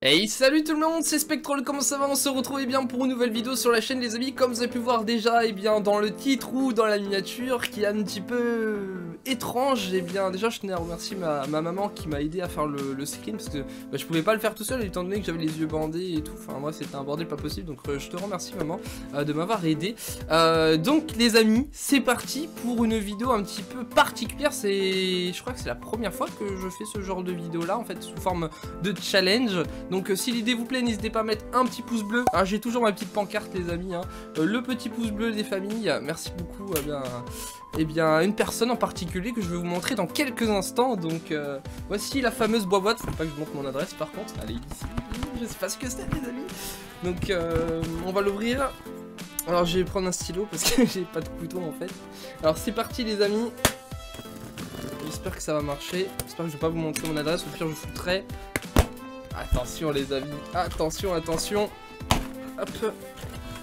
Hey, salut tout le monde, c'est Spectrol, comment ça va? On se retrouve bien pour une nouvelle vidéo sur la chaîne les amis. Comme vous avez pu voir déjà bien dans le titre ou dans la miniature qui est un petit peu étrange, bien déjà je tenais à remercier ma maman qui m'a aidé à faire le screen parce que je pouvais pas le faire tout seul étant donné que j'avais les yeux bandés et tout. Enfin moi c'était un bordel pas possible, donc je te remercie maman de m'avoir aidé. Donc les amis, c'est parti pour une vidéo un petit peu particulière. Je crois que c'est la première fois que je fais ce genre de vidéo là en fait sous forme de challenge. Donc si l'idée vous plaît, n'hésitez pas à mettre un petit pouce bleu. Alors j'ai toujours ma petite pancarte les amis, hein. Le petit pouce bleu des familles. Merci beaucoup une personne en particulier que je vais vous montrer dans quelques instants. Donc voici la fameuse boîte. Faut pas que je montre mon adresse par contre. Allez ici. Je sais pas ce que c'est les amis. Donc on va l'ouvrir. Alors je vais prendre un stylo parce que j'ai pas de couteau en fait. Alors c'est parti les amis. J'espère que ça va marcher. J'espère que je vais pas vous montrer mon adresse. Au pire je foutrai. Attention les amis, attention. Hop.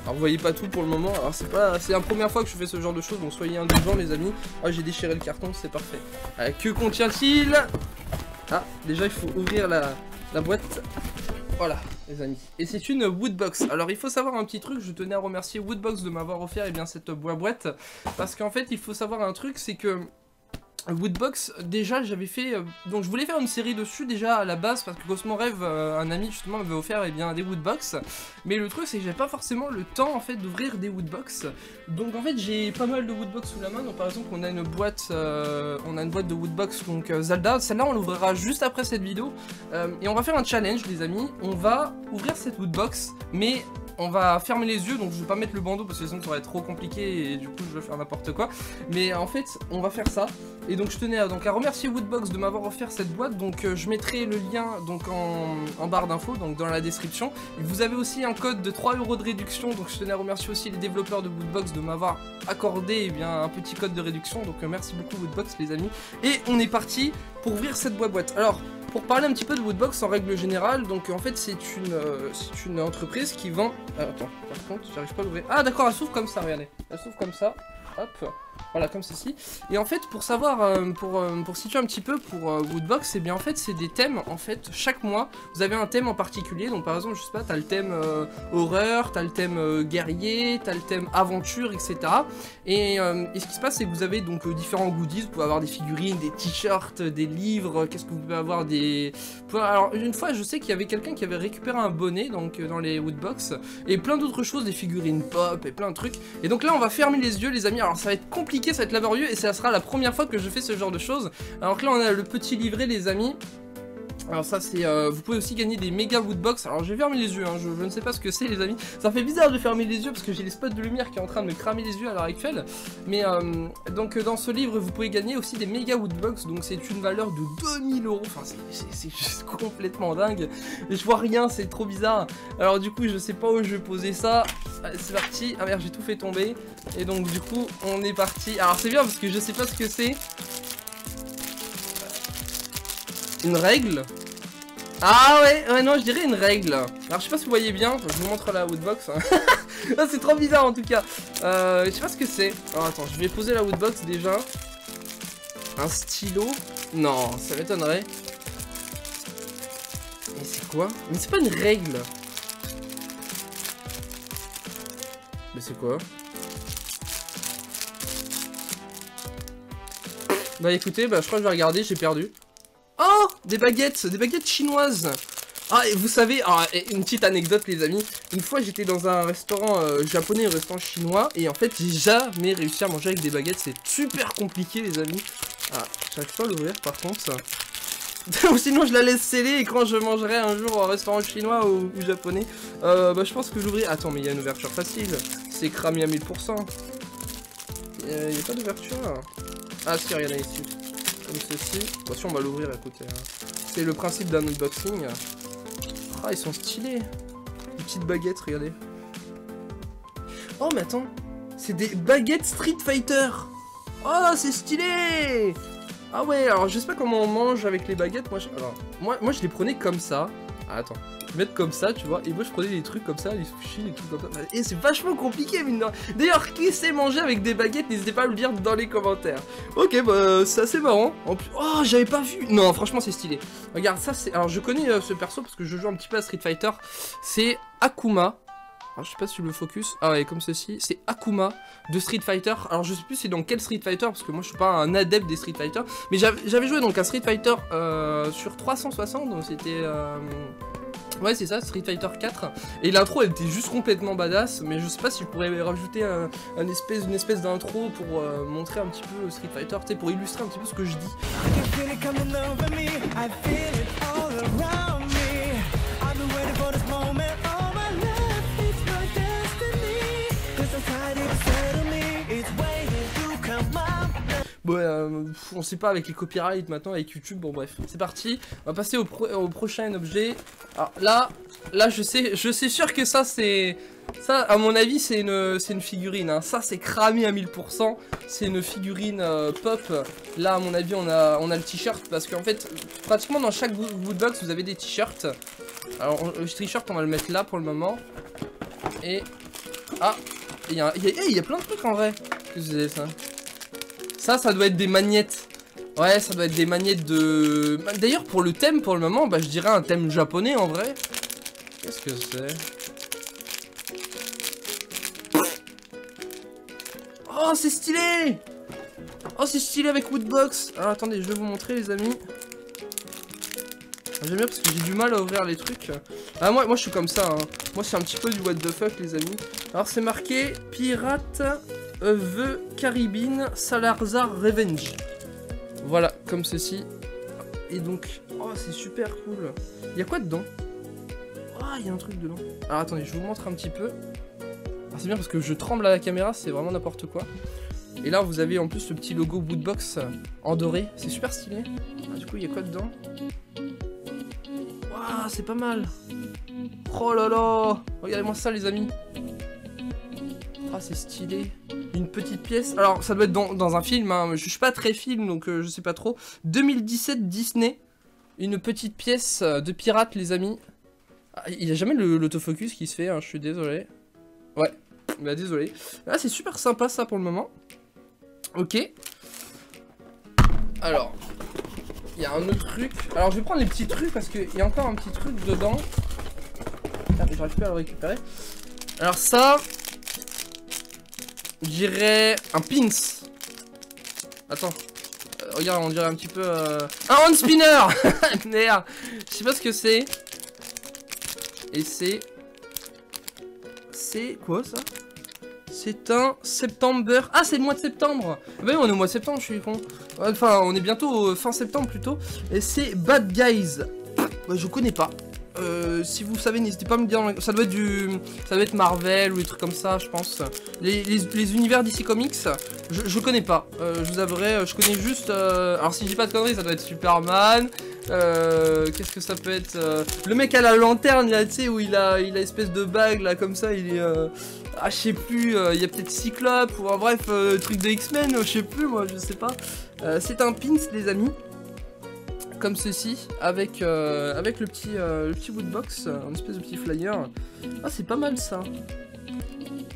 Alors vous voyez pas tout pour le moment. Alors c'est la première fois que je fais ce genre de choses, donc soyez indulgents les amis. Ah j'ai déchiré le carton, c'est parfait. Que contient-il? Ah déjà il faut ouvrir la boîte. Voilà les amis. Et c'est une Woodbox. Alors il faut savoir un petit truc, je tenais à remercier Woodbox de m'avoir offert cette boîte. Parce qu'en fait il faut savoir un truc, c'est que Woodbox, déjà j'avais fait, donc je voulais faire une série dessus déjà à la base parce que Cosmo Rêve, un ami justement m'avait offert des Woodbox, mais le truc c'est que j'avais pas forcément le temps en fait d'ouvrir des Woodbox, donc en fait j'ai pas mal de Woodbox sous la main. Donc par exemple on a une boîte de Woodbox, donc Zelda, celle-là on l'ouvrira juste après cette vidéo, et on va faire un challenge les amis, on va ouvrir cette Woodbox, mais on va fermer les yeux, donc je vais pas mettre le bandeau parce que sinon ça va être trop compliqué et du coup je vais faire n'importe quoi. Mais en fait on va faire ça. Et donc je tenais à remercier Woodbox de m'avoir offert cette boîte. Donc je mettrai le lien donc en barre d'infos, donc dans la description. Et vous avez aussi un code de 3 € de réduction. Donc je tenais à remercier aussi les développeurs de Woodbox de m'avoir accordé un petit code de réduction. Donc merci beaucoup Woodbox les amis. Et on est parti pour ouvrir cette boîte. Alors pour parler un petit peu de Woodbox en règle générale, donc en fait c'est une entreprise qui vend... attends, par contre j'arrive pas à l'ouvrir. Ah d'accord, elle s'ouvre comme ça, regardez. Elle s'ouvre comme ça, hop, voilà comme ceci. Et en fait pour savoir, pour situer un petit peu pour Woodbox, bien en fait c'est des thèmes, en fait chaque mois vous avez un thème en particulier. Donc par exemple je sais pas, t'as le thème horreur, t'as le thème guerrier, t'as le thème aventure, etc. Et ce qui se passe c'est que vous avez donc différents goodies, vous pouvez avoir des figurines, des t-shirts, des livres, qu'est-ce que vous pouvez avoir Alors une fois je sais qu'il y avait quelqu'un qui avait récupéré un bonnet donc dans les Woodbox et plein d'autres choses, des figurines pop et plein de trucs. Et donc là on va fermer les yeux les amis. Alors ça va être compliqué, ça va être laborieux et ça sera la première fois que je fais ce genre de choses. Alors que là on a le petit livret les amis. Alors ça c'est, vous pouvez aussi gagner des méga Woodbox. Alors j'ai fermé les yeux, hein. Je ne sais pas ce que c'est les amis. Ça fait bizarre de fermer les yeux parce que j'ai les spots de lumière qui est en train de me cramer les yeux à l'heure actuelle. Mais donc dans ce livre vous pouvez gagner aussi des méga Woodbox. Donc c'est une valeur de 2000 €. Enfin c'est juste complètement dingue. Et je vois rien, c'est trop bizarre. Alors du coup je sais pas où je vais poser ça. Allez c'est parti. Ah merde j'ai tout fait tomber. Et donc du coup on est parti. Alors c'est bien parce que je sais pas ce que c'est. Une règle? Ah ouais non je dirais une règle. Alors je sais pas si vous voyez bien, je vous montre la Woodbox. Ah, c'est trop bizarre en tout cas. Je sais pas ce que c'est. Alors attends, je vais poser la Woodbox déjà. Un stylo? Non, ça m'étonnerait. Mais c'est quoi? Mais c'est pas une règle. Mais c'est quoi? Bah écoutez, je crois que je vais regarder, j'ai perdu. Oh, des baguettes chinoises. Ah, et vous savez, une petite anecdote les amis. Une fois j'étais dans un restaurant japonais, un restaurant chinois, et en fait j'ai jamais réussi à manger avec des baguettes, c'est super compliqué les amis. Ah, j'arrive pas à l'ouvrir par contre. Ou sinon je la laisse sceller et quand je mangerai un jour au restaurant chinois ou japonais, je pense que j'ouvrirai. Attends, mais il y a une ouverture facile, c'est cramé à 1000%. Il n'y a pas d'ouverture là. Ah si, regardez ici. Comme ceci. Attention, on va l'ouvrir à côté. Hein. C'est le principe d'un unboxing. Ah, ils sont stylés. Des petites baguettes, regardez. Oh, mais attends. C'est des baguettes Street Fighter. Oh, c'est stylé. Ah ouais, alors je sais pas comment on mange avec les baguettes. Moi, je les prenais comme ça. Ah, attends. qu'ils mettent comme ça, tu vois. Et moi je prenais des trucs comme ça, les sushis, les trucs comme ça. Et c'est vachement compliqué, mine de rien. D'ailleurs, qui sait manger avec des baguettes? N'hésitez pas à le dire dans les commentaires. Ok, bah c'est assez marrant. En plus... Oh, j'avais pas vu. Non, franchement, c'est stylé. Regarde, ça c'est. Alors, je connais ce perso parce que je joue un petit peu à Street Fighter. C'est Akuma. Alors, je sais pas si le focus. Ah ouais, comme ceci. C'est Akuma de Street Fighter. Alors, je sais plus c'est dans quel Street Fighter parce que moi je suis pas un adepte des Street Fighter. Mais j'avais joué donc à Street Fighter sur 360. Donc c'était. Ouais, c'est ça, Street Fighter 4. Et l'intro, elle était juste complètement badass. Mais je sais pas si je pourrais rajouter une espèce d'intro pour montrer un petit peu Street Fighter, tu sais, pour illustrer un petit peu ce que je dis. Bon, on sait pas avec les copyrights maintenant, avec YouTube, bon bref, c'est parti. On va passer au prochain objet. Alors là je sais sûr que ça c'est... Ça à mon avis c'est une figurine, hein. Ça c'est cramé à 1000%. C'est une figurine pop. Là à mon avis on a le t-shirt parce qu'en fait pratiquement dans chaque Woodbox vous avez des t-shirts. Alors le t-shirt on va le mettre là pour le moment. Et... Ah, il y a plein de trucs en vrai. Qu'est-ce que c'est ça? Ça doit être des magnettes. Ouais, ça doit être des magnettes de... D'ailleurs, pour le thème, pour le moment, bah, je dirais un thème japonais, en vrai. Qu'est-ce que c'est? Oh, c'est stylé! Oh, c'est stylé avec Woodbox. Alors, attendez, je vais vous montrer, les amis. J'aime bien parce que j'ai du mal à ouvrir les trucs. Ah, moi, je suis comme ça, hein. Moi, c'est un petit peu du what the fuck, les amis. Alors, c'est marqué Pirate... The Caribbean Salazar Revenge. Voilà, comme ceci. Et donc, oh, c'est super cool. Il y a quoi dedans? Oh, il y a un truc dedans. Alors attendez, je vous montre un petit peu. C'est bien parce que je tremble à la caméra, c'est vraiment n'importe quoi. Et là, vous avez en plus le petit logo Woodbox en doré. C'est super stylé. Ah, du coup, il y a quoi dedans? Waouh, c'est pas mal. Oh là là. Regardez-moi ça, les amis. Ah, c'est stylé. Une petite pièce. Alors, ça doit être dans un film. Hein. Je suis pas très film, donc je sais pas trop. 2017 Disney. Une petite pièce de pirate, les amis. Ah, il y a jamais l'autofocus qui se fait. Hein, je suis désolé. Ouais. Bah, désolé. Ah, c'est super sympa, ça, pour le moment. Ok. Alors. Il y a un autre truc. Alors, je vais prendre les petits trucs parce qu'il y a encore un petit truc dedans. Ah, j'arrive pas à le récupérer. Alors, ça... Je dirais un pins. Attends. Regarde, on dirait un petit peu... Un hand spinner. Merde. Je sais pas ce que c'est. Et c'est... C'est quoi ça? C'est un September. Ah, c'est le mois de septembre. Bah oui, on est au mois de septembre, je suis con. Enfin, on est bientôt fin septembre plutôt. Et c'est Bad Guys. Ouais, je connais pas. Si vous savez, n'hésitez pas à me dire. Ça doit être Marvel ou des trucs comme ça, je pense. Les univers DC Comics, je connais pas. Je vous avouerai, je connais juste. Alors si je dis pas de conneries, ça doit être Superman. Qu'est-ce que ça peut être? Le mec à la lanterne là, tu sais, où il a espèce de bague là, comme ça, il est. Ah, je sais plus. Il y a peut-être Cyclope ou bref, truc de X-Men, je sais plus, moi, je sais pas. C'est un pins, les amis. Comme ceci, avec le petit Woodbox, un espèce de petit flyer. Ah, c'est pas mal ça.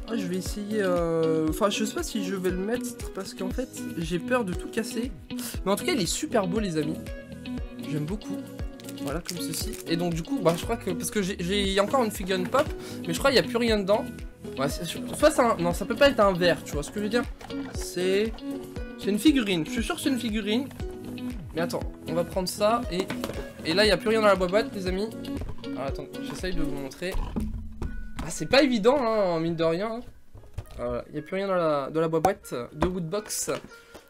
Ah, je vais essayer... Enfin, je sais pas si je vais le mettre, parce qu'en fait, j'ai peur de tout casser. Mais en tout cas, il est super beau, les amis. J'aime beaucoup. Voilà, comme ceci. Et donc, du coup, bah, je crois que... Parce que il y a encore une figurine pop, mais je crois qu'il n'y a plus rien dedans. Ouais, soit c'est un... Non, ça peut pas être un verre, tu vois ce que je veux dire? C'est une figurine. Je suis sûr que c'est une figurine. Mais attends, on va prendre ça et là il n'y a plus rien dans la boîte, les amis. Alors attends, j'essaye de vous montrer. Ah, c'est pas évident, hein, mine de rien. Hein. Voilà, il n'y a plus rien dans la boîte de Woodbox.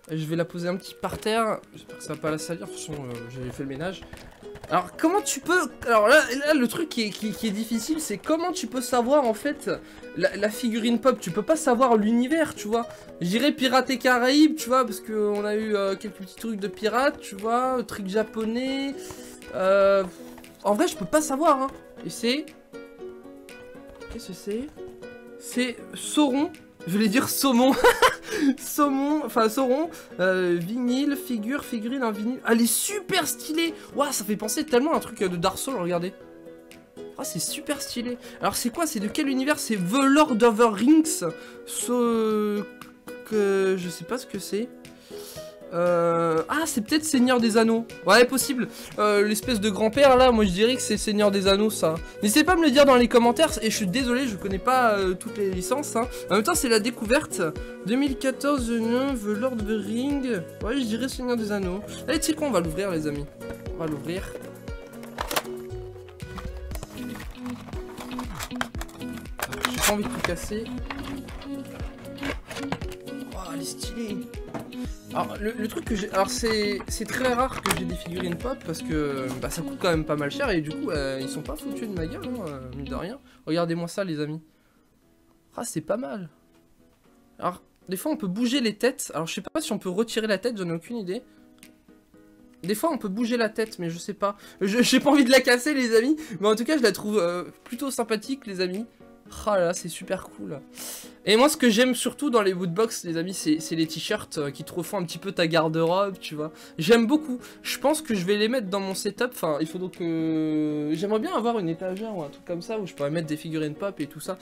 Je vais la poser un petit par terre. J'espère que ça va pas la salir. De toute façon, j'ai fait le ménage. Alors, comment tu peux... Alors là le truc qui est difficile, c'est comment tu peux savoir, en fait, la figurine pop. Tu peux pas savoir l'univers, tu vois. Je dirais Pirates et Caraïbes, tu vois, parce qu'on a eu quelques petits trucs de pirates, tu vois, trucs japonais. En vrai, je peux pas savoir, hein. Et c'est... Qu'est-ce que c'est? C'est Sauron. Je voulais dire saumon. Saumon, enfin Sauron, vinyle, figurine, un vinyle. Elle est super stylée. Waouh, ça fait penser tellement à un truc de Dark Souls, regardez. Oh, c'est super stylé. Alors c'est quoi? C'est de quel univers? C'est The Lord of the Rings. Que je sais pas ce que c'est. Ah, c'est peut-être Seigneur des Anneaux. Ouais, possible. L'espèce de grand-père là, moi je dirais que c'est Seigneur des Anneaux, ça. N'hésitez pas à me le dire dans les commentaires. Et je suis désolé, je connais pas toutes les licences. Hein. En même temps, c'est la découverte. 2014, The Lord of the Ring. Ouais, je dirais Seigneur des Anneaux. Allez, tu sais quoi, on va l'ouvrir, les amis. On va l'ouvrir. J'ai pas envie de tout casser. Oh, elle est stylée. Alors, le truc que j'ai... Alors, c'est très rare que j'ai des figurines pop, parce que bah, ça coûte quand même pas mal cher, et du coup, ils sont pas foutus de ma gueule, hein, mine de rien. Regardez-moi ça, les amis. Ah, c'est pas mal. Alors, des fois, on peut bouger les têtes. Alors, je sais pas si on peut retirer la tête, j'en ai aucune idée. Des fois, on peut bouger la tête, mais je sais pas. J'ai pas envie de la casser, les amis. Mais en tout cas, je la trouve plutôt sympathique, les amis. Ah là, c'est super cool. Et moi, ce que j'aime surtout dans les woodbox, les amis, c'est les t-shirts qui te refont un petit peu ta garde-robe, tu vois. J'aime beaucoup. Je pense que je vais les mettre dans mon setup. Enfin, il faut donc... J'aimerais bien avoir une étagère ou un truc comme ça où je pourrais mettre des figurines pop et tout ça.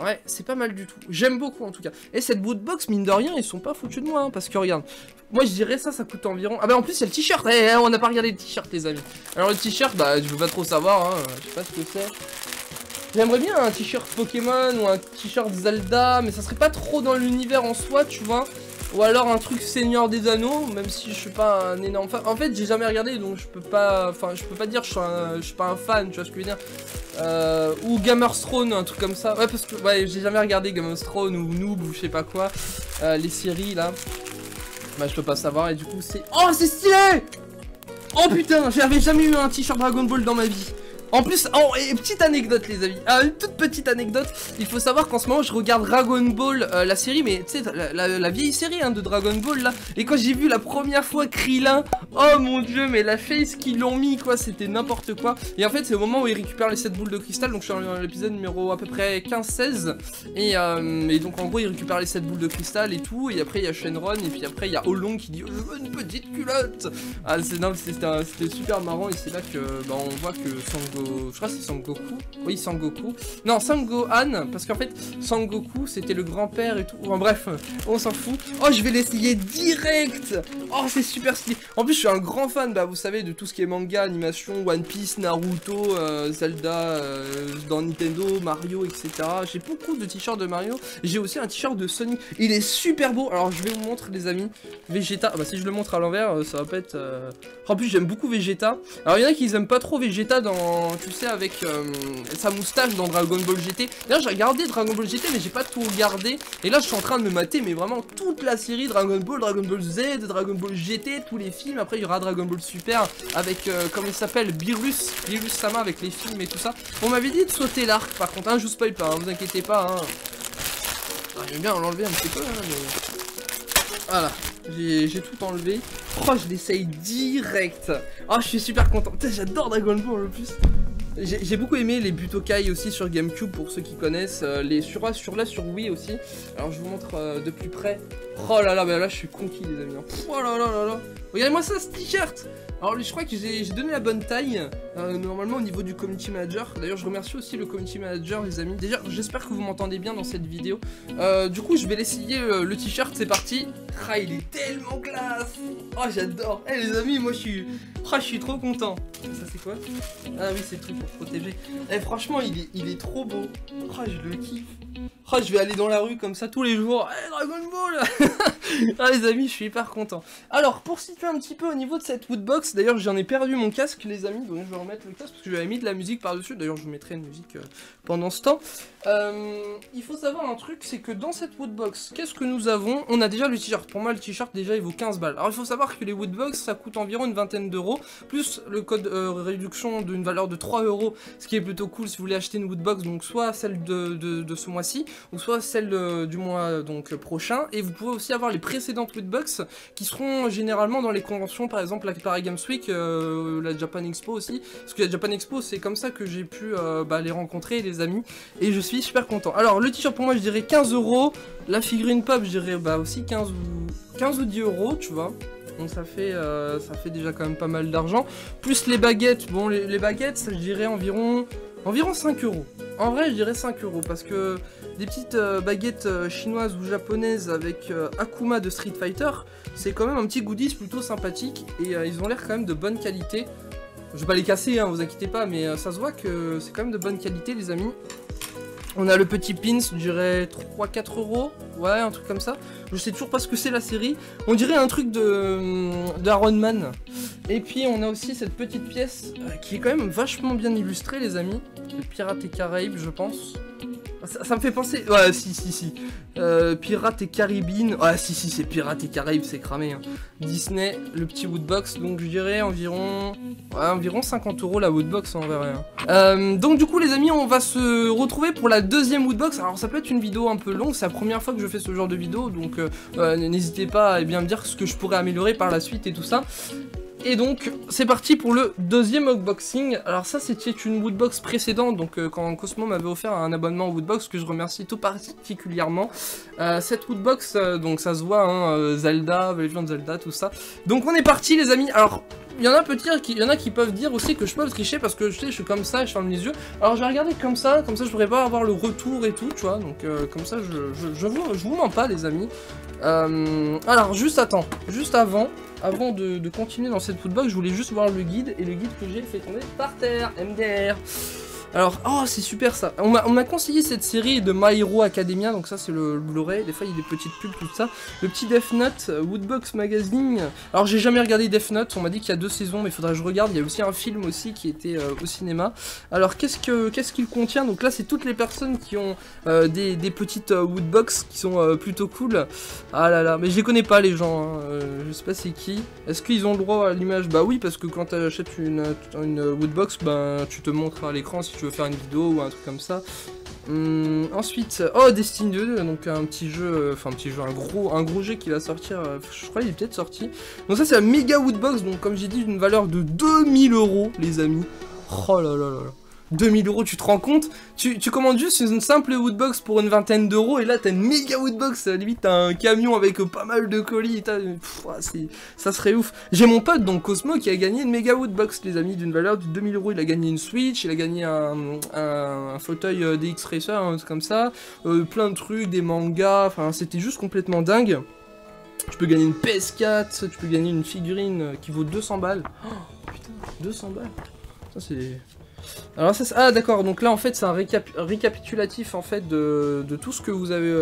Ouais, c'est pas mal du tout. J'aime beaucoup, en tout cas. Et cette woodbox, mine de rien, ils sont pas foutus de moi, hein, parce que regarde. Moi, je dirais ça coûte environ... Ah bah, en plus, il y a le t-shirt. On n'a pas regardé le t-shirt, les amis. Alors, le t-shirt, bah, je veux pas trop savoir, hein. Je sais pas ce que c'est. J'aimerais bien un t-shirt Pokémon ou un t-shirt Zelda, mais ça serait pas trop dans l'univers en soi, tu vois. Ou alors un truc Seigneur des Anneaux, même si je suis pas un énorme fan. En fait, j'ai jamais regardé, donc je peux pas... Enfin, je peux pas dire je suis pas un fan, tu vois ce que je veux dire. Ou Game of Thrones, un truc comme ça. Ouais, parce que ouais, j'ai jamais regardé Game of Thrones ou Noob ou je sais pas quoi. Les séries, là. Bah, je peux pas savoir, et du coup, c'est... Oh, c'est stylé! Oh putain, j'avais jamais eu un t-shirt Dragon Ball dans ma vie. En plus, oh, et petite anecdote les amis, une toute petite anecdote, il faut savoir qu'en ce moment je regarde Dragon Ball, la série, mais tu sais, la vieille série hein, de Dragon Ball là, et quand j'ai vu la première fois Krillin, oh mon dieu, mais la face qu'ils l'ont mis quoi, c'était n'importe quoi, et en fait c'est au moment où il récupère les 7 boules de cristal, donc je suis dans l'épisode numéro à peu près 15-16, et donc en gros il récupère les 7 boules de cristal et tout, et après il y a Shenron, et puis après il y a Oolong qui dit « Je veux une petite culotte !» Ah c'était super marrant, et c'est là que bah, on voit que Sango... Je crois que c'est Sangoku. Oui, Sangoku. Non, Sangohan, parce qu'en fait, Sangoku, c'était le grand-père et tout. Enfin, bref, on s'en fout. Oh, je vais l'essayer direct. Oh, c'est super stylé. En plus, je suis un grand fan, bah, vous savez, de tout ce qui est manga, animation, One Piece, Naruto, Zelda, dans Nintendo, Mario, etc. J'ai beaucoup de t-shirts de Mario. J'ai aussi un t-shirt de Sonic. Il est super beau. Alors, je vais vous montrer, les amis. Vegeta. Bah, si je le montre à l'envers, ça va pas être... En plus, j'aime beaucoup Vegeta. Alors, il y en a qui aiment pas trop Vegeta dans... Tu sais, avec sa moustache dans Dragon Ball GT. D'ailleurs, j'ai regardé Dragon Ball GT, mais j'ai pas tout regardé. Et là, je suis en train de me mater, mais vraiment toute la série Dragon Ball Z, Dragon Ball GT, tous les films. Après, il y aura Dragon Ball Super avec, comment il s'appelle, Beerus Sama avec les films et tout ça. On m'avait dit de sauter l'arc, par contre, hein, je vous spoil pas, hein, vous inquiétez pas. Hein. Ah, j'aime bien l'enlever un petit peu, hein, mais... Voilà. J'ai tout enlevé. Oh, je l'essaye direct. Oh, je suis super content. J'adore Dragon Ball en plus. J'ai beaucoup aimé les Butokai aussi sur Gamecube pour ceux qui connaissent. Les sur Wii aussi. Alors je vous montre de plus près. Oh là là, bah là je suis conquis les amis. Oh là là là là. Regardez-moi ça, ce t-shirt. Alors je crois que j'ai donné la bonne taille normalement au niveau du community manager. D'ailleurs je remercie aussi le community manager les amis. Déjà j'espère que vous m'entendez bien dans cette vidéo. Du coup je vais l'essayer le t-shirt, c'est parti. Ah il est tellement classe. Oh j'adore. Eh les amis moi je suis trop content. Ça c'est quoi? Ah oui c'est le truc pour protéger. Eh franchement il est trop beau. Oh je le kiffe. Oh je vais aller dans la rue comme ça tous les jours. Eh Dragon Ball. Ah les amis je suis hyper content. Alors pour situer un petit peu au niveau de cette woodbox, d'ailleurs j'en ai perdu mon casque les amis, donc je vais remettre le casque parce que j'avais mis de la musique par dessus, d'ailleurs je vous mettrai une musique pendant ce temps. Il faut savoir un truc, c'est que dans cette woodbox, qu'est-ce que nous avons? On a déjà le t-shirt, pour moi le t-shirt déjà il vaut 15 balles. Alors il faut savoir que les woodbox ça coûte environ une vingtaine d'euros, plus le code réduction d'une valeur de 3 euros, ce qui est plutôt cool si vous voulez acheter une woodbox, donc soit celle de ce mois-ci, ou soit celle du mois donc prochain, et vous pouvez aussi avoir les précédentes woodbox qui seront généralement dans les conventions, par exemple la Paris Games Week, la Japan Expo aussi, parce que la Japan Expo c'est comme ça que j'ai pu les rencontrer les amis, et je suis super content. Alors le t-shirt pour moi je dirais 15 euros, la figurine pop je dirais aussi 15 ou 10 euros tu vois. Donc ça fait déjà quand même pas mal d'argent. Plus les baguettes, bon les baguettes ça je dirais environ Environ 5 euros. En vrai, je dirais 5 euros parce que des petites baguettes chinoises ou japonaises avec Akuma de Street Fighter, c'est quand même un petit goodies plutôt sympathique et ils ont l'air quand même de bonne qualité. Je vais pas les casser, hein, vous inquiétez pas, mais ça se voit que c'est quand même de bonne qualité, les amis. On a le petit pins, je dirais 3-4 euros, ouais, un truc comme ça. Je sais toujours pas ce que c'est la série. On dirait un truc de Iron Man. Et puis on a aussi cette petite pièce qui est quand même vachement bien illustrée, les amis. Le Pirates et Caraïbes, je pense. Ça me fait penser... Ouais, si. Pirates et Caribbean. Ouais, si, c'est Pirates et Caraïbes, c'est cramé. Hein. Disney, le petit woodbox. Donc je dirais environ... Ouais, environ 50 euros la woodbox en vrai. Hein. Donc du coup, les amis, on va se retrouver pour la deuxième woodbox. Alors ça peut être une vidéo un peu longue. C'est la première fois que je fais ce genre de vidéo. Donc n'hésitez pas à bien me dire ce que je pourrais améliorer par la suite et tout ça. Et donc, c'est parti pour le deuxième unboxing. Alors ça, c'était une woodbox précédente, donc quand Cosmo m'avait offert un abonnement au woodbox, que je remercie tout particulièrement. Cette woodbox, donc ça se voit, hein, Zelda, Legend of Zelda, tout ça. Donc on est parti, les amis. Alors, il y en a qui peuvent dire aussi que je peux tricher parce que je sais, je suis comme ça, je ferme les yeux. Alors je vais regarder comme ça je pourrais pas avoir le retour et tout, tu vois. Donc comme ça, je vous mens pas, les amis. Alors, juste avant de continuer dans cette woodbox, je voulais juste voir le guide, et le guide que j'ai fait tomber par terre, MDR. Alors, oh, c'est super ça. On m'a conseillé cette série de My Hero Academia, donc ça c'est le Blu-ray. Des fois il y a des petites pubs, tout ça. Le petit Death Note, Woodbox Magazine. Alors j'ai jamais regardé Death Note, on m'a dit qu'il y a 2 saisons, mais il faudrait que je regarde. Il y a aussi un film aussi qui était au cinéma. Alors qu'est-ce qu'il contient? Donc là c'est toutes les personnes qui ont des petites Woodbox qui sont plutôt cool. Ah là là, mais je les connais pas les gens, hein. Je sais pas c'est qui. Est-ce qu'ils ont le droit à l'image? Bah oui, parce que quand tu achètes une Woodbox, ben tu te montres à l'écran si tu veux faire une vidéo ou un truc comme ça. Ensuite, oh, Destiny 2, donc un petit jeu, un gros jeu qui va sortir, je crois qu'il est peut-être sorti. Donc ça c'est la méga Woodbox, donc comme j'ai dit, d'une valeur de 2000 euros, les amis. Oh là là là là. 2000 euros, tu te rends compte? Tu commandes juste une simple woodbox pour une vingtaine d'euros et là t'as une méga woodbox, limite t'as un camion avec pas mal de colis, ça serait ouf. J'ai mon pote donc Cosmo qui a gagné une méga woodbox, les amis, d'une valeur de 2000 euros. Il a gagné une Switch, il a gagné un fauteuil DX Racer, un truc comme ça, plein de trucs, des mangas, enfin c'était juste complètement dingue. Tu peux gagner une PS4, tu peux gagner une figurine qui vaut 200 balles. Oh putain, 200 balles. Ça c'est... Alors ça, ah d'accord, donc là en fait c'est un récapitulatif en fait de tout ce que vous avez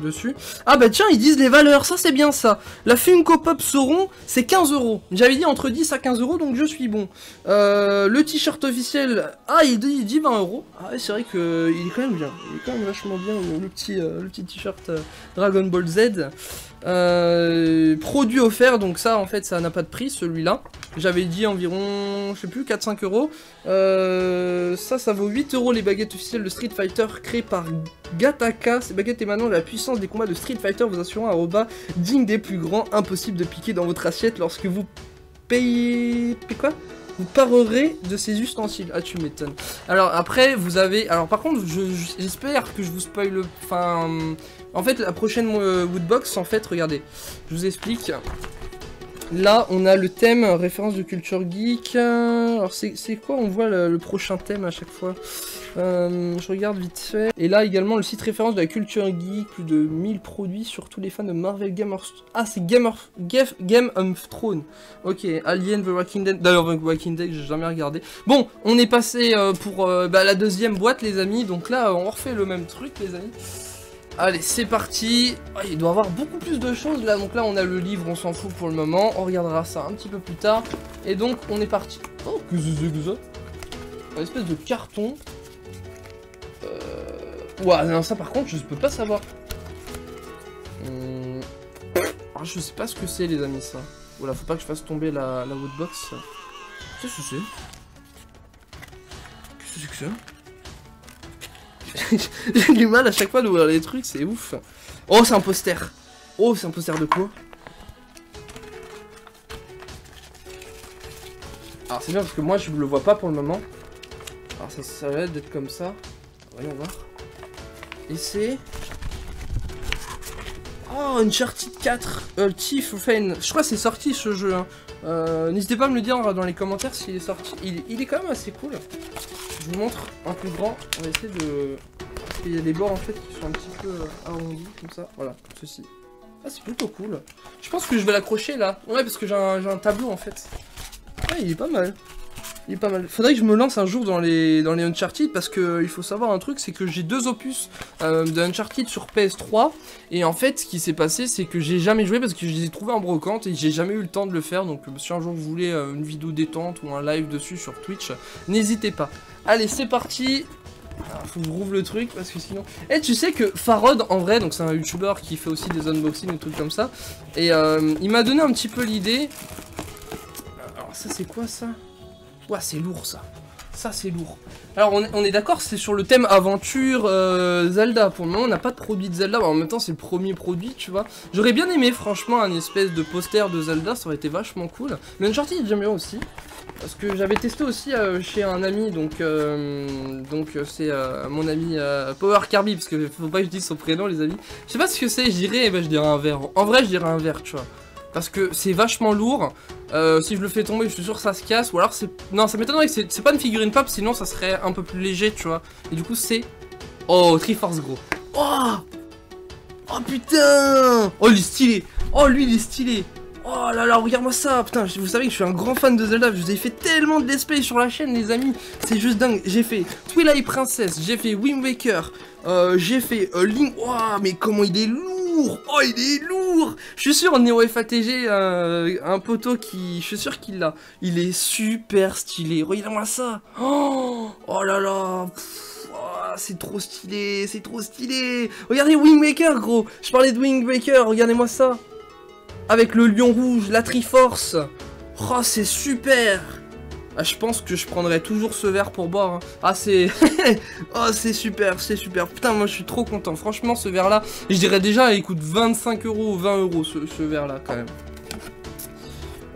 dessus. Ah bah tiens, ils disent les valeurs, ça c'est bien ça. La Funko Pop Sauron, c'est 15 euros. J'avais dit entre 10 à 15 euros, donc je suis bon. Le t-shirt officiel, ah il dit 20 euros. Ah ouais, c'est vrai qu'il est quand même bien, il est quand même vachement bien le petit t-shirt Dragon Ball Z. Produit offert, donc ça en fait ça n'a pas de prix celui-là. J'avais dit environ, je sais plus, 4-5 euros. Ça vaut 8 euros les baguettes officielles de Street Fighter créées par Gataka. Ces baguettes émanant de la puissance des combats de Street Fighter vous assurant un repas digne des plus grands, impossible de piquer dans votre assiette lorsque vous payez... Quoi? Vous parerez de ces ustensiles. Ah tu m'étonnes. Alors après vous avez... Alors par contre j'espère que je vous spoil... Enfin... En fait la prochaine Woodbox en fait regardez. Je vous explique. Là on a le thème référence de culture geek. Alors c'est quoi? On voit le prochain thème à chaque fois. Je regarde vite fait. Et là également le site référence de la culture geek. Plus de 1000 produits sur tous les fans de Marvel Game of... Ah c'est Game of Thrones. Ok, Alien, The Walking Dead. D'ailleurs The Walking Dead j'ai jamais regardé. Bon on est passé pour la deuxième boîte les amis. Donc là on refait le même truc les amis. Allez, c'est parti. Oh, il doit y avoir beaucoup plus de choses là. Donc là, on a le livre, on s'en fout pour le moment. On regardera ça un petit peu plus tard. Et donc, on est parti. Oh, que c'est ça? Une espèce de carton. Ouah, non, ça par contre, je peux pas savoir. Ah, je sais pas ce que c'est, les amis, ça. Voilà, faut pas que je fasse tomber la woodbox. Qu'est-ce que c'est? Qu'est-ce que c'est que ça? J'ai du mal à chaque fois d'ouvrir les trucs, c'est ouf. Oh, c'est un poster. Oh, c'est un poster de quoi? Alors, c'est bien parce que moi, je le vois pas pour le moment. Alors, ça va d'être comme ça. Voyons voir. Et c'est... Oh, Uncharted 4. Thief Fan. Je crois que c'est sorti ce jeu. Hein. N'hésitez pas à me le dire dans les commentaires s'il est sorti. Il est quand même assez cool. je vous montre un plus grand. On va essayer de... Parce qu'il y a des bords en fait qui sont un petit peu arrondis comme ça. Voilà, comme ceci. Ah, c'est plutôt cool. Je pense que je vais l'accrocher là. Ouais, parce que j'ai un tableau en fait. Ouais, il est pas mal. Il est pas mal. Faudrait que je me lance un jour dans les Uncharted parce que il faut savoir un truc, c'est que j'ai 2 opus de Uncharted sur PS3 et en fait ce qui s'est passé c'est que j'ai jamais joué parce que je les ai trouvés en brocante et j'ai jamais eu le temps de le faire. Donc si un jour vous voulez une vidéo détente ou un live dessus sur Twitch, n'hésitez pas. Allez, c'est parti. Alors, faut que je rouvre le truc parce que sinon... Et tu sais que Farod en vrai, donc c'est un youtubeur qui fait aussi des unboxings et trucs comme ça, et il m'a donné un petit peu l'idée. Alors ça c'est quoi ça? Ouah, c'est lourd ça. Ça c'est lourd. Alors on est d'accord, c'est sur le thème aventure Zelda. Pour le moment on n'a pas de produit de Zelda, en même temps c'est le premier produit, tu vois. J'aurais bien aimé franchement un espèce de poster de Zelda, ça aurait été vachement cool. Mais Uncharted j'aime bien aussi. Parce que j'avais testé aussi chez un ami, donc c'est mon ami Power Kirby, parce que faut pas que je dise son prénom les amis. Je sais pas ce que c'est, je dirais un verre. En vrai je dirais un verre, tu vois. Parce que c'est vachement lourd, si je le fais tomber je suis sûr que ça se casse, ou alors c'est... Non, ça m'étonnerait que c'est pas une figurine pop, sinon ça serait un peu plus léger, tu vois. Et du coup c'est... Oh, Triforce gros. Oh, oh putain. Oh, il est stylé. Oh, lui il est stylé. Oh là là, regarde-moi ça, putain, vous savez que je suis un grand fan de Zelda, je vous ai fait tellement de let's play sur la chaîne les amis, c'est juste dingue. J'ai fait Twilight Princess, j'ai fait Wind Waker, j'ai fait Link, oh mais comment il est lourd, oh il est lourd. Je suis sûr Neo FATG, un poteau qui, je suis sûr qu'il l'a, il est super stylé, regarde-moi ça. Oh, oh là là, c'est trop stylé, c'est trop stylé. Regardez Wind Waker gros, je parlais de Wind Waker, regardez-moi ça. Avec le lion rouge, la Triforce. Oh, c'est super. Ah, je pense que je prendrai toujours ce verre pour boire. Hein. Ah, c'est... oh, c'est super, c'est super. Putain, moi, je suis trop content. Franchement, ce verre-là, je dirais déjà, il coûte 25 €, 20 €, ce verre-là, quand même.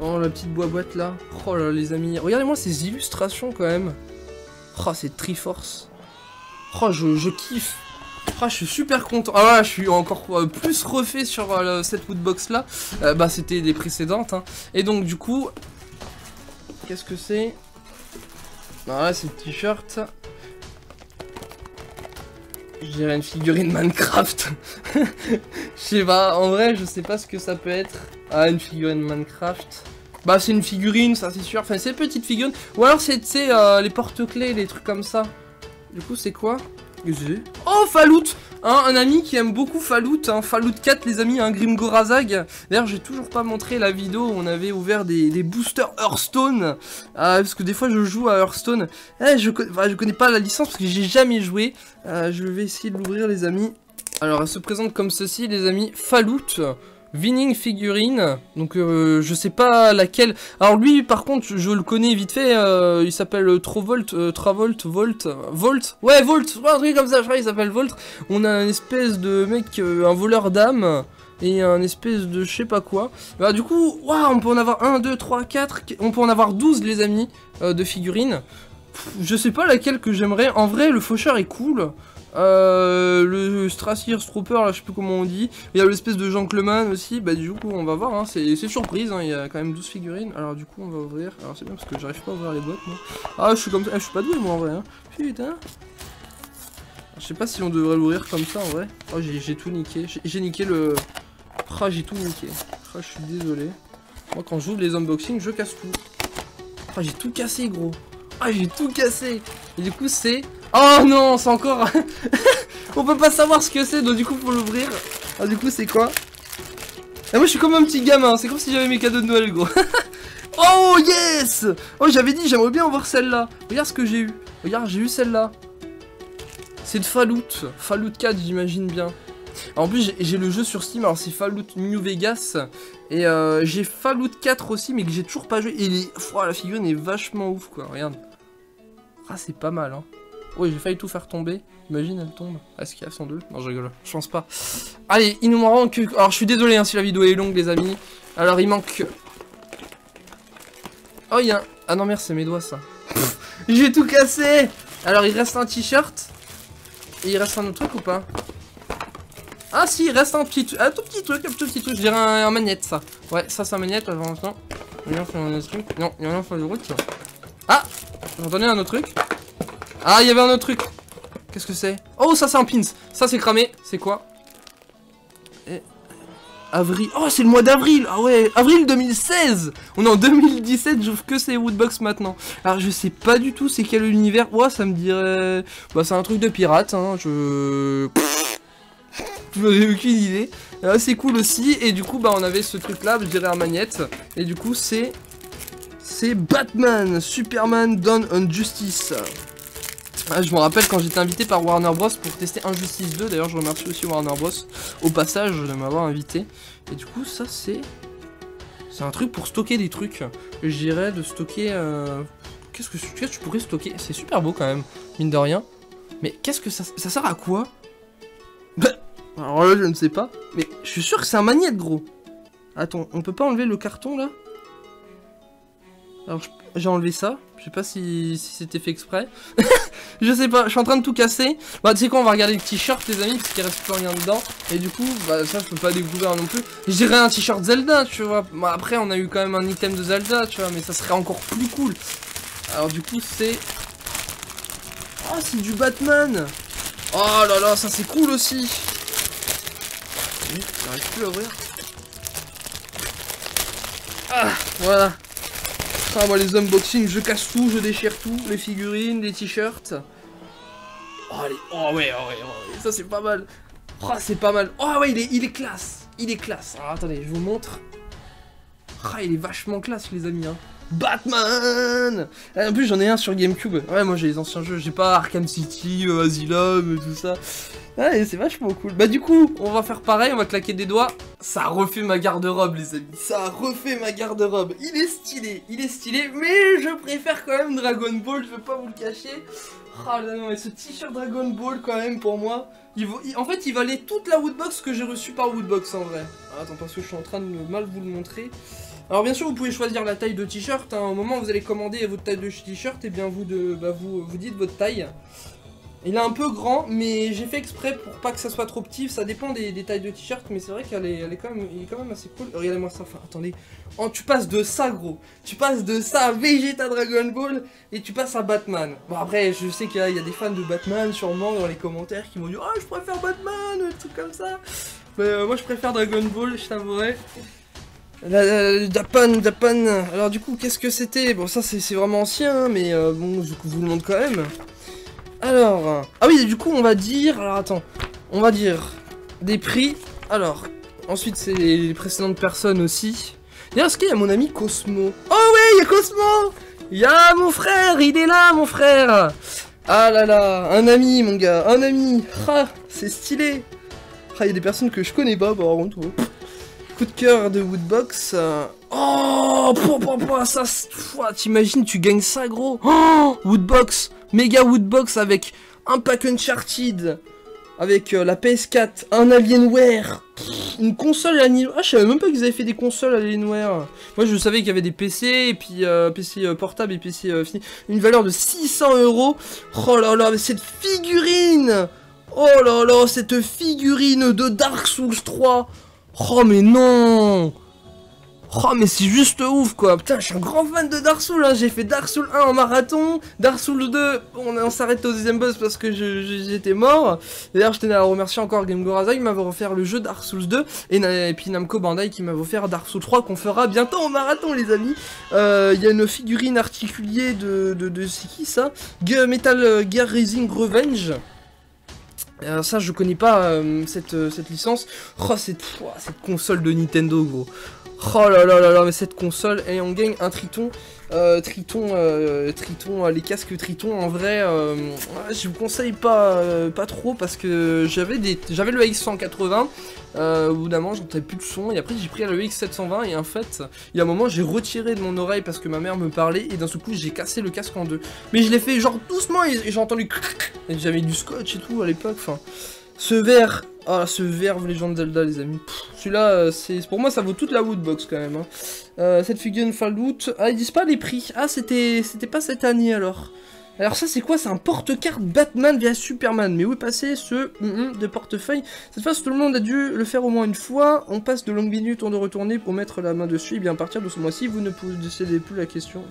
Oh, la petite boîte, là. Oh là, les amis. Regardez-moi ces illustrations, quand même. Oh, c'est Triforce. Oh, je kiffe. Ah, je suis super content. Ah ouais, je suis encore plus refait sur cette woodbox là. Bah c'était les précédentes. Hein. Et donc du coup, qu'est-ce que c'est? Ah c'est le t-shirt. Je dirais une figurine Minecraft. Je sais pas, en vrai je sais pas ce que ça peut être. Ah une figurine Minecraft. Bah c'est une figurine, ça c'est sûr. Enfin c'est une petite figurine. Ou alors c'est tu sais les porte-clés, les trucs comme ça. Du coup c'est quoi? Oh Fallout, hein, un ami qui aime beaucoup Fallout, hein, Fallout 4 les amis, hein, Grim Gorazag. D'ailleurs j'ai toujours pas montré la vidéo où on avait ouvert des boosters Hearthstone, parce que des fois je joue à Hearthstone. Je connais pas la licence parce que j'ai jamais joué. Je vais essayer de l'ouvrir les amis. Alors elle se présente comme ceci les amis, Fallout. Winning figurine, donc je sais pas laquelle. Alors lui par contre je le connais vite fait, il s'appelle Volt, ouais Volt, un truc comme ça, je crois qu'il s'appelle Volt. On a une espèce de mec, un voleur d'âme et un espèce de je sais pas quoi. Bah du coup, waouh, on peut en avoir 1, 2, 3, 4, on peut en avoir 12 les amis de figurines. Je sais pas laquelle que j'aimerais, en vrai le faucheur est cool. Le Strasser Trooper, là je sais plus comment on dit. Il y a l'espèce de gentleman aussi. Bah du coup on va voir, hein. C'est surprise, hein. Il y a quand même 12 figurines. Alors du coup on va ouvrir. Alors c'est bien parce que j'arrive pas à ouvrir les boîtes moi. Ah je suis comme ça, je suis pas doué moi en vrai, hein. Putain. Je sais pas si on devrait l'ouvrir comme ça en vrai. Oh j'ai tout niqué. J'ai niqué le... Ah j'ai tout niqué. Ah je suis désolé. Moi quand j'ouvre les unboxings je casse tout. Ah j'ai tout cassé gros. Ah j'ai tout cassé. Et du coup c'est... Oh non, c'est encore... On peut pas savoir ce que c'est, donc du coup faut l'ouvrir. Ah du coup c'est quoi? Et moi je suis comme un petit gamin, c'est comme si j'avais mes cadeaux de Noël gros. Oh yes. Oh j'avais dit j'aimerais bien avoir celle-là. Regarde ce que j'ai eu. Regarde j'ai eu celle-là. C'est de Fallout. Fallout 4 j'imagine bien. Alors, en plus j'ai le jeu sur Steam, alors c'est Fallout New Vegas. Et j'ai Fallout 4 aussi mais que j'ai toujours pas joué. Et la figurine est vachement ouf quoi, regarde. Ah c'est pas mal hein. Oui, j'ai failli tout faire tomber. Imagine, elle tombe. Est-ce qu'il y a 102? Non, je rigole. Je pense pas. Allez, il nous manque que... Alors, je suis désolé hein, si la vidéo est longue, les amis. Alors, il manque... Oh, il y a un... Ah non, merde, c'est mes doigts, ça. J'ai tout cassé. Alors, il reste un t-shirt. Et il reste un autre truc ou pas? Ah, si, il reste un tout petit truc. Je dirais un magnète, ça. Ouais, ça, c'est un magnète. Attends, attends. Non, il y a rien sur le route. Ah, j'entendais un autre truc. Ah, il y avait un autre truc. Qu'est-ce que c'est? Oh, ça c'est un pins. Ça c'est cramé. C'est quoi? Avril. Oh, c'est le mois d'avril. Ah ouais, avril 2016. On est en 2017, j'ouvre que ces Woodbox maintenant. Alors, je sais pas du tout c'est quel univers. Ouais, ça me dirait... Bah, c'est un truc de pirate, hein. Je n'ai aucune idée. C'est cool aussi. Et du coup, bah, on avait ce truc-là, je dirais un magnète. Et du coup, c'est Batman, Superman Dawn on Justice. Ah, je me rappelle quand j'étais invité par Warner Bros pour tester Injustice 2, d'ailleurs je remercie aussi Warner Bros au passage de m'avoir invité. Et du coup ça c'est un truc pour stocker des trucs. Je dirais de stocker... Qu'est-ce que tu pourrais stocker? C'est super beau quand même, mine de rien. Mais qu'est-ce que ça sert à quoi? Bah, alors là je ne sais pas. Mais je suis sûr que c'est un magnète gros. Attends, on peut pas enlever le carton là? Alors j'ai enlevé ça, je sais pas si c'était fait exprès. Je sais pas, je suis en train de tout casser. Bah tu sais quoi, on va regarder le t-shirt les amis, parce qu'il reste plus rien dedans. Et du coup, bah ça je peux pas découvrir non plus. Je dirais un t-shirt Zelda, tu vois. Bah, après on a eu quand même un item de Zelda, tu vois, mais ça serait encore plus cool. Alors du coup c'est... Oh c'est du Batman. Oh là là, ça c'est cool aussi. J'arrive plus à ouvrir. Ah, voilà. Ah, moi les unboxings, je casse tout, je déchire tout, les figurines, les t-shirts. Oh, oh ouais, ça c'est pas mal. Oh, c'est pas mal. Oh ouais, il est classe. Il est classe. Alors attendez, je vous montre. Ah, il est vachement classe les amis, hein. Batman. En plus j'en ai un sur Gamecube. Ouais, moi j'ai les anciens jeux, j'ai pas Arkham City, Asylum, tout ça. Ouais, c'est vachement cool. Bah du coup, on va faire pareil, on va claquer des doigts. Ça refait ma garde-robe les amis. Ça refait ma garde-robe. Il est stylé, mais je préfère quand même Dragon Ball, je veux pas vous le cacher. Ah là non, mais ce t-shirt Dragon Ball quand même pour moi, en fait il valait toute la Woodbox que j'ai reçue par Woodbox en vrai. Ah, attends, parce que je suis en train de mal vous le montrer. Alors bien sûr vous pouvez choisir la taille de t-shirt, hein. Au moment où vous allez commander votre taille de t-shirt, et bien vous dites votre taille. Il est un peu grand, mais j'ai fait exprès pour pas que ça soit trop petit, ça dépend des tailles de t-shirt, mais c'est vrai qu'il est quand même assez cool. Regardez-moi ça, enfin attendez, oh, tu passes de ça gros, tu passes de ça à Vegeta Dragon Ball, et tu passes à Batman. Bon après, je sais qu'il y a des fans de Batman sûrement dans les commentaires qui vont dire « Ah, je préfère Batman », un truc comme ça. Mais moi je préfère Dragon Ball, je t'avouerai. Japan. Alors du coup, qu'est-ce que c'était? Bon, ça c'est vraiment ancien, mais bon, je vous le montre quand même. Alors, ah oui, du coup, on va dire, alors attends, on va dire des prix. Alors, ensuite c'est les précédentes personnes aussi. D'ailleurs, est-ce qu'il y a mon ami Cosmo? Oh ouais, il y a Cosmo. Il y a mon frère, il est là, mon frère. Ah là là, un ami, mon gars, un ami. Ah, c'est stylé. Ah, il y a des personnes que je connais pas, par contre. Coup de cœur de Woodbox. Oh, ça, t'imagines, tu gagnes ça, gros. Oh, Woodbox, méga Woodbox avec un pack Uncharted, avec la PS4, un Alienware, une console Alienware. Ah, je savais même pas qu'ils avaient fait des consoles Alienware. Moi, je savais qu'il y avait des PC, et puis PC portable et PC fini. Une valeur de 600 €. Oh là là, mais cette figurine. Oh là là, cette figurine de Dark Souls 3. Oh mais non. Oh mais c'est juste ouf quoi. Putain, je suis un grand fan de Dark Souls, hein. J'ai fait Dark Souls 1 en marathon, Dark Souls 2, on s'arrête au deuxième boss parce que j'étais mort. D'ailleurs je tenais à remercier encore Game Goraza qui m'avait offert le jeu Dark Souls 2 et puis Namco Bandai qui m'avait offert Dark Souls 3 qu'on fera bientôt en marathon les amis. Il y a une figurine articulée de c'est qui ça? Metal Gear Rising Revenge. Ça je connais pas cette licence. Oh cette console de Nintendo gros. Oh là là là là, mais cette console, et on gagne un Triton. Triton, les casques Triton en vrai, je vous conseille pas trop parce que j'avais le AX180, au bout d'un moment j'entendais plus de son et après j'ai pris le AX720 et en fait il y a un moment j'ai retiré de mon oreille parce que ma mère me parlait et d'un seul coup j'ai cassé le casque en deux. Mais je l'ai fait genre doucement et j'ai entendu et j'avais du scotch et tout à l'époque, enfin ce verre. Ah, ce verre Legend Zelda, les amis. Celui-là, pour moi, ça vaut toute la Woodbox, quand même. Hein. Cette figurine Fallout. Ah, ils disent pas les prix. Ah, c'était pas cette année, alors. Alors ça, c'est quoi? C'est un porte-carte Batman via Superman. Mais où est passé ce de portefeuille? Cette fois, tout le monde a dû le faire au moins une fois. On passe de longues minutes, on doit retourner pour mettre la main dessus. Et bien, à partir de ce mois-ci, vous ne possédez plus la question.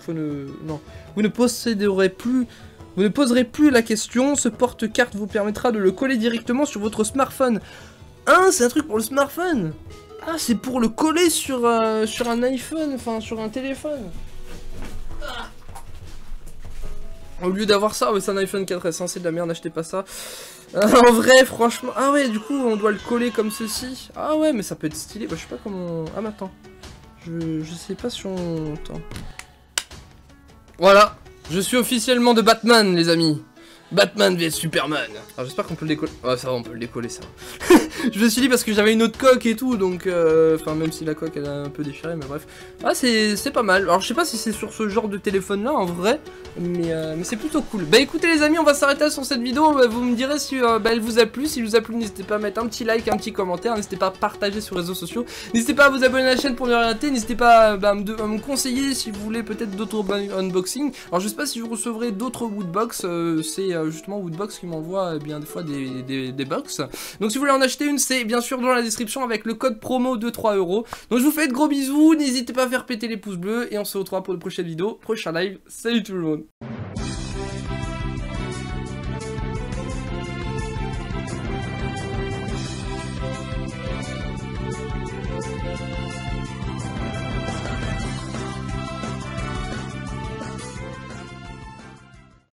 Non. Vous ne posséderez plus Vous ne poserez plus la question, ce porte-carte vous permettra de le coller directement sur votre smartphone. Hein, c'est un truc pour le smartphone? Ah, c'est pour le coller sur un iPhone, enfin sur un téléphone. Ah. Au lieu d'avoir ça, ouais, c'est un iPhone 4S, hein, c'est de la merde, n'achetez pas ça. En vrai, franchement... Ah ouais, du coup, on doit le coller comme ceci. Ah ouais, mais ça peut être stylé, bah, je sais pas comment... Ah mais attends. Je sais pas si on... Attends. Voilà, je suis officiellement de Batman, les amis. Batman vs Superman. Alors j'espère qu'on peut le décoller. Ah, ça va, on peut le décoller, ça. Je me suis dit parce que j'avais une autre coque et tout, donc... Enfin, même si la coque, elle a un peu déchiré, mais bref. Ah, c'est pas mal. Alors, je sais pas si c'est sur ce genre de téléphone-là, en vrai, mais c'est plutôt cool. Bah, écoutez, les amis, on va s'arrêter là sur cette vidéo. Bah, vous me direz si elle vous a plu. Si elle vous a plu, n'hésitez pas à mettre un petit like, un petit commentaire. N'hésitez pas à partager sur les réseaux sociaux. N'hésitez pas à vous abonner à la chaîne pour ne rien rater. N'hésitez pas à me conseiller si vous voulez peut-être d'autres unboxings. Alors, je sais pas si je recevrai d'autres Woodbox. C'est justement Woodbox qui m'envoie bien des fois des box. Donc si vous voulez en acheter une, c'est bien sûr dans la description avec le code promo de 3 €. Donc je vous fais de gros bisous, n'hésitez pas à faire péter les pouces bleus et on se retrouve pour de prochaines vidéos, prochain live. Salut tout le monde.